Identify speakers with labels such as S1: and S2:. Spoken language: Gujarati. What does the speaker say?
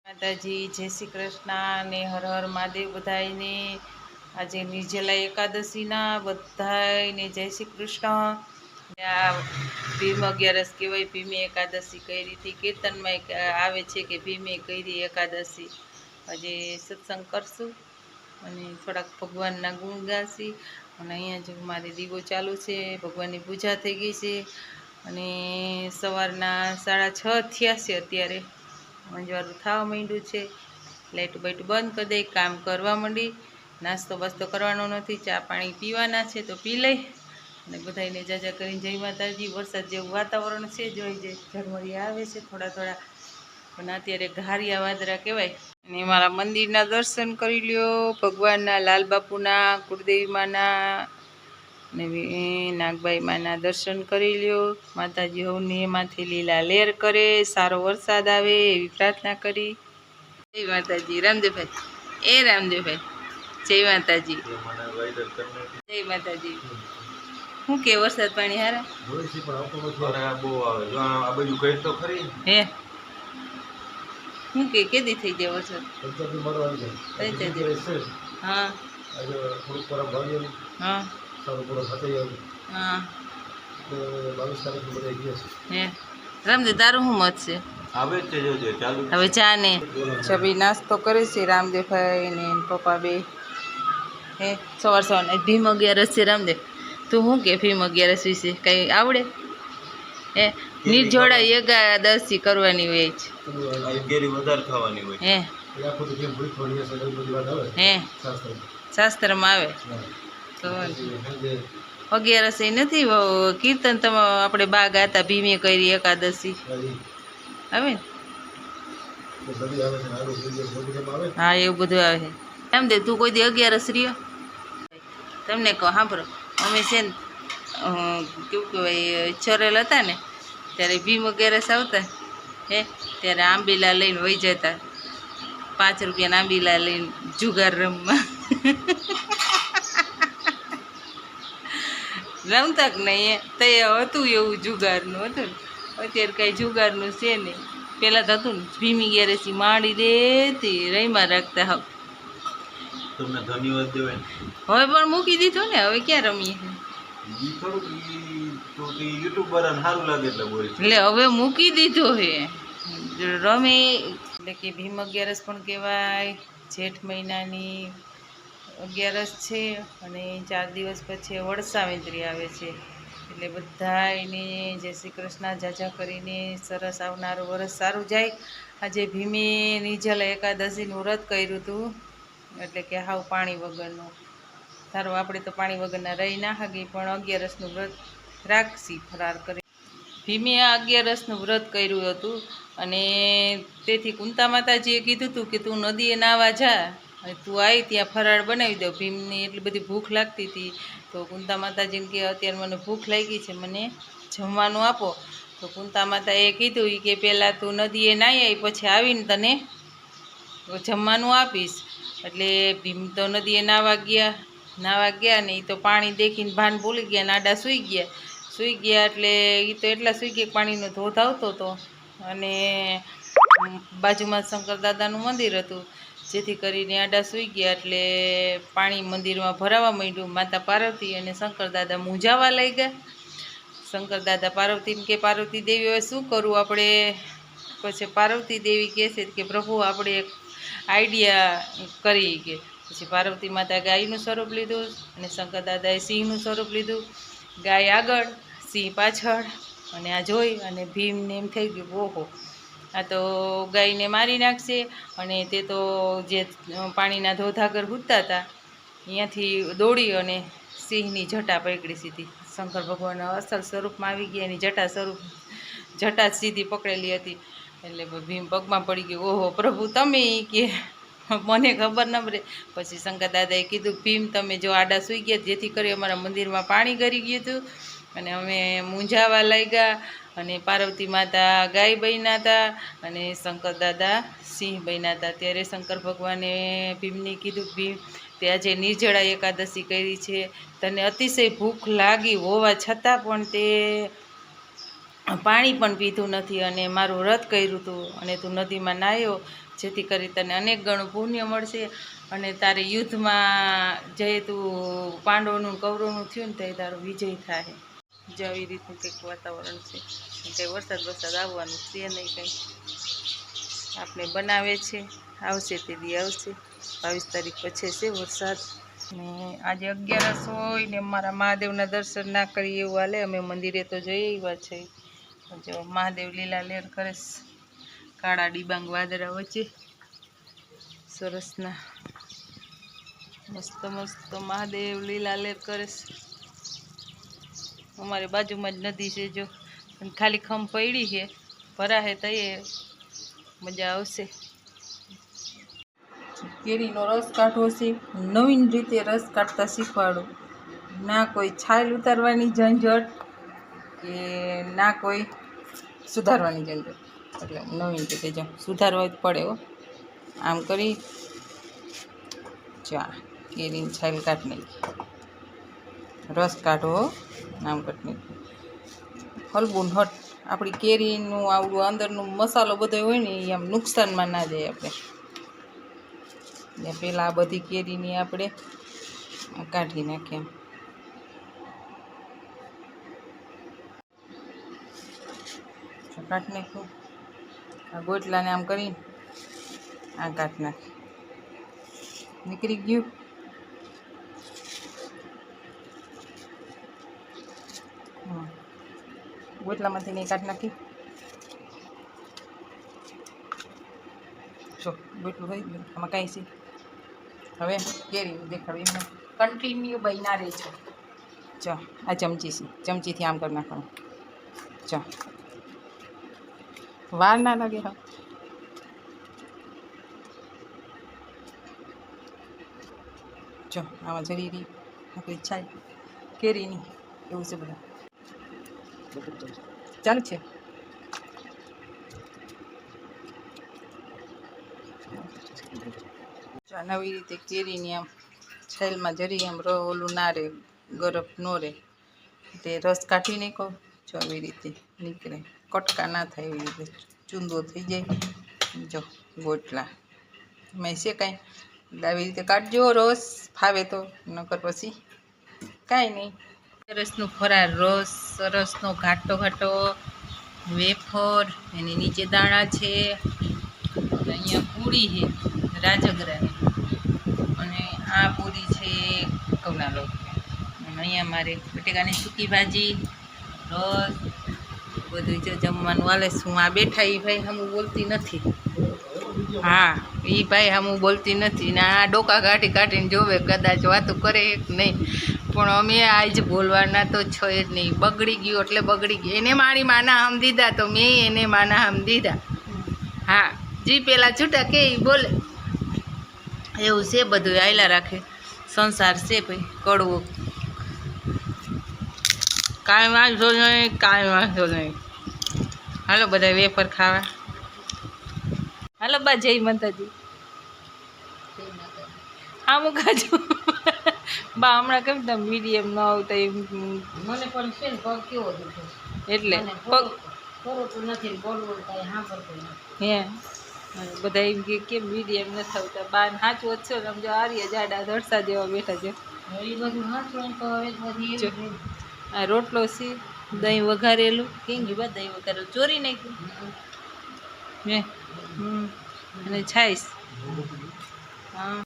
S1: માતાજી જય શ્રી કૃષ્ણ ને હર હર મહાદેવ બધાને આજે નિર્જલા એકાદશીના બધાને જય શ્રી કૃષ્ણ। આ ભીમ 11 કહેવાય ભીમી એકાદશી કઈ રીતે કીર્તનમાં આવે છે કે ભીમે કરી એકાદશી। આજે સત્સંગ કરશું અને થોડાક ભગવાનના ગુણ ગાશી અને અહીંયા જો મારી દીવો ચાલુ છે, ભગવાનની પૂજા થઈ ગઈ છે અને સવારના 6:30 થયા છે। અત્યારે મંજવારું થવા માંડ્યું છે, લાઇટ બાઇટ બંધ કરી દઈ, કામ કરવા માંડી, નાસ્તો બાસ્તો કરવાનો નથી, ચા પાણી પીવાના છે તો પી લઈ અને બધાને જાજા કરીને જય માતાજી। વરસાદ જેવું વાતાવરણ છે, જોઈ જે ઝરમરી આવે છે થોડા થોડા, પણ અત્યારે ઘારિયા વાદળા કહેવાય। અને મારા મંદિરના દર્શન કરી લ્યો, ભગવાનના, લાલ બાપુના, કુળદેવી માના ને નાગબાઈ માના દર્શન કરી લ્યો। માતાજી હવને એમાંથી લીલા લેર કરે, સારો વરસાદ આવે એવી પ્રાર્થના કરી। જય માતાજી। રામદેવભાઈ રામદેવભાઈ જય માતાજી, જય માતાજી। શું કે વરસાદ પાણી હારા હે? શું કે કેદી થઈ જાય વરસાદ? હા હા હા હે રામદેવ, તારું શું મત છે? હવે ચા ને છબી નાસ્તો કરે છે રામદેવભાઈ ને પપ્પા બે હે સવાર ભીમ 11 છે। રામદેવ તું શું કે ભીમ 11 વિશે કઈ આવડે હે? નિર્જોડા એકાદશી કરવાની હોય છે હે શાસ્ત્રમાં આવે તો 11 નથી કીર્તન તમે આપણે બા ગાતા ભીમે કરી એકાદશી આવે ને? હા એવું બધું આવે છે। રામદેવ તું કોઈ દી 11 રહ્યો? તમને કહો સાંભળો, અમે છે ને કેવું કહેવાય છોરેલ હતા ને ત્યારે ભીમ 11 આવતા હે, ત્યારે આંબીલા લઈને વહી જતા, 5 રૂપિયાના આંબીલા લઈને જુગાર રમવા રમતા કે નહીં? તે હતું એવું જુગારનું હતું ને, અત્યારે કાંઈ જુગારનું છે નહીં, પહેલાં તો હતું ને ભીમી 11 માંડી દેતી રહીમાં રાખતા। હવે
S2: તમને ધન્યવાદ દેવાય,
S1: હવે પણ મૂકી દીધું ને, હવે ક્યાં રમીએ
S2: યુટ્યુબ વાળાને સારું લાગે એટલે બોલે
S1: એટલે હવે મૂકી દીધો હે રમે। એટલે કે ભીમ 11 પણ કહેવાય, જેઠ મહિનાની 11 છે અને 4 દિવસ પછી વડસાવિત્રી આવે છે। એટલે બધાને જય શ્રી કૃષ્ણ, જાજા કરીને સરસ આવનારું વરસ સારું જાય। આજે ભીમે નિર્જલા એકાદશીનું વ્રત કર્યું હતું, એટલે કે હાવ પાણી વગરનું। સારું આપણે તો પાણી વગરના રહી ના હાગી, પણ 11નું વ્રત રાખશી ફરાર કરી। ભીમે 11નું વ્રત કર્યું હતું અને તેથી કુંતા માતાજીએ કીધું હતું કે તું નદીએ નાહવા જા, તું આવી ત્યાં ફરાળ બનાવી દો। ભીમને એટલી બધી ભૂખ લાગતી હતી તો કુંતા માતાજીને કે અત્યારે મને ભૂખ લાગી છે, મને જમવાનું આપો। તો કુંતા માતાએ કીધું કે પહેલાં તું નદીએ નાહી આવી, પછી આવીને તને જમવાનું આપીશ। એટલે ભીમ તો નદીએ નાહવા ગયા ને એ તો પાણી દેખીને ભાન ભૂલી ગયા ને આડા સૂઈ ગયા એટલે એ તો એટલા સૂઈ ગયા પાણીનો ધોધ આવતો હતો અને બાજુમાં શંકર દાદાનું મંદિર હતું, જેથી કરીને આડા સૂઈ ગયા એટલે પાણી મંદિરમાં ભરાવા માંડ્યું। માતા પાર્વતી અને શંકર દાદા મૂંઝાવા લઈ ગયા। શંકર દાદા પાર્વતીને કે પાર્વતી દેવી હવે શું કરવું આપણે? પછી પાર્વતી દેવી કહે છે કે પ્રભુ આપણે એક આઈડિયા કરી કે પછી પાર્વતી માતા ગાયનું સ્વરૂપ લીધું અને શંકર દાદાએ સિંહનું સ્વરૂપ લીધું। ગાય આગળ, સિંહ પાછળ, અને આ જોઈ અને ભીમને એમ થઈ ગયું ઓહો આ તો ગાયને મારી નાખશે। અને તે તો જે પાણીના ધોધ આગળ હૂતા હતા અહીંયાથી દોડી અને સિંહની જટા પકડી સીધી, શંકર ભગવાન અસલ સ્વરૂપમાં આવી ગયા, એની જટા સીધી પકડેલી હતી। એટલે ભીમ પગમાં પડી ગયો, ઓહો પ્રભુ તમે કે મને ખબર ન પડે। પછી શંકર દાદાએ કીધું ભીમ તમે જો આડા સૂઈ ગયા જેથી કરી અમારા મંદિરમાં પાણી ગરી ગયું હતું અને અમે મૂંઝાવા લાગ્યા અને પાર્વતી માતા ગાય બન્યા હતા અને શંકર દાદા સિંહ બન્યા હતા। ત્યારે શંકર ભગવાને ભીમને કીધું ભીમ તે આજે નિર્જળા એકાદશી કરી છે, તને અતિશય ભૂખ લાગી હોવા છતાં પણ તે પાણી પણ પીધું નથી અને મારું વ્રત કર્યું હતું અને તું નદીમાં નાહ્યો જેથી કરી તને અનેક ગણું પુણ્ય મળશે અને તારે યુદ્ધમાં જે તું પાંડવોનું કૌરવનું થયું ને તે તારો વિજય થાય. જો આવી રીતનું કંઈક વાતાવરણ છે. કંઈ વરસાદ આવવાનું છે નહીં કંઈ. આપણે બનાવે છે, આવશે તે દી આવશે. 22 તારીખ પછી છે વરસાદ. ને આજે 11 હોય ને મારા મહાદેવના દર્શન ના કરીએ એવું હાલે. અમે મંદિરે તો જઈ આવ્યા છે. જો મહાદેવ લીલા લેર કરે છે, કાળા ડિબાંગ વાદળા વચ્ચે સરસના મસ્ત મસ્ત મહાદેવ લીલા લેર કરે છે. અમારી બાજુમાં જ નદી છે જો, ખાલી ખમ પડી છે, ભરાશે તઈએ મજા આવશે. કેરીનો રસ કાઢવો છે, નવીન રીતે રસ કાઢતા શીખવાડું. ના કોઈ છાલ ઉતારવાની ઝંઝટ કે ના કોઈ સુધારવાની ઝંઝટ. એટલે નવીન રીતે જો સુધારવા જ પડે હો. આમ કરી ચા કેરીની છાલ કાઢી નાખી, રસ કાઢો આમ કાઢી નાખી. હલવું હટ આપણી કેરીનું આવડું અંદરનું મસાલો બધો હોય ને એ આમ નુકસાનમાં ના જાય આપણે. ને પહેલાં આ બધી કેરીની આપણે કાઢી નાખીએ. કાઢી નાખ્યું. આ ગોટલાને આમ કરીને આ કાઢી નાખી. નીકળી ગયું. ગોટલામાંથી નહીં કાઢી નાખી. જો ગોટલું થઈ ગયું. આમાં કાંઈ છે હવે કેરી દેખાડો એમને કન્ટિન્યુ બન્યા રહે છે. ચો આ ચમચી છે, ચમચીથી આમ કરી નાખવાનું. ચો વાર ના લાગે. હા જો આમાં જરી આપણી છાલ કેરીની એવું છે બધા ચાલુ છે. નવી રીતે કેરીની આમ છાલમાં જરી આમ ઓલું ના રહે, ગરફ ન રહે તે રસ કાઢી નાખો. જો આવી રીતે નીકળે, કટકા ના થાય એવી રીતે ચૂંદો થઈ જાય. જો ગોટલા મેં છે કાંઈ આવી રીતે કાઢજો રસ ફાવે તો, નકર પછી કાંઈ નહીં. રસનું ફરાર રસ સરસનો ઘાટો ઘાટો વેફર, એની નીચે દાણા છે. અહીંયા પૂરી છે રાજગરાની, અને આ પૂરી છે ઘઉંના લોટની. અને અહીંયા મારે બટેકાની સૂકી ભાજી, રસ બધું જો જમવાનું હાલે. હું આ બેઠા એ ભાઈ હમું બોલતી નથી. હા એ ભાઈ હમું બોલતી નથી ને આ ડોકા કાઢી કાઢીને જોવે કદાચ વાતો કરે કે નહીં. પણ અમે આજ બોલવાના તો છો જ નહીં. બગડી ગયું એટલે બગડી ગયું. એને મારી માના હમ દીધા તો મેં એને માના હમ દીધા. હા જી પેલા છૂટા કે બોલે એવું છે બધું. આયલા રાખે સંસાર છે ભાઈ કડવો. કાંઈ વાંધો નહીં, કાંઈ વાંધો નહીં. હાલો બધા વેફર ખાવા. હાલો બા જય માતાજી. હા હું ખાજો બા હમણાં કેમ તમે મીડિયમ ન આવતા એમ.
S3: મને પણ છે ને પગ કેવો દુખે
S1: એટલે
S3: પગ ખોરતું નથી ને બોલવું કાંઈ સાંભળતું નથી.
S1: હે બધા એમ કે કેમ મીડિયમ નથી આવતા. બા સાચું જ છે ને. આમ જો આર્ય જાડા ધડસા જેવા બેઠા છે.
S3: એ બધું હાંચવું તો હવે બધી
S1: જો આ રોટલો છે, દહીં વઘારેલું. કેમ ગયું બા દહીં વઘારેલું ચોરી નાખ્યું હે. અને છાશ. હા